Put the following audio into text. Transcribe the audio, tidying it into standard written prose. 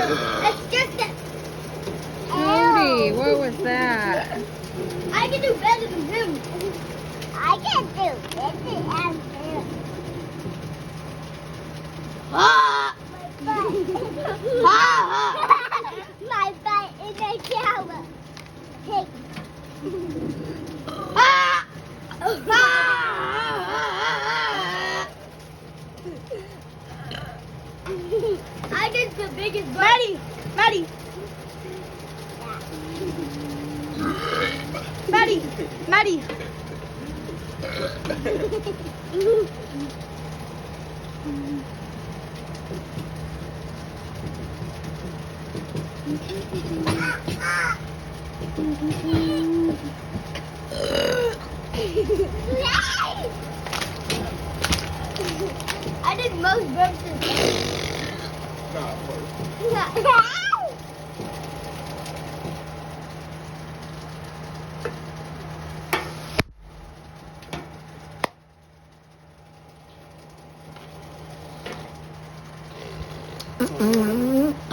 It's just a... Cody, what was that? I can do better than him. I can do better than him. Ah! My butt in the shower. Hey. Ah! I did the biggest butt. Maddie. I did most burps in Mm-mm.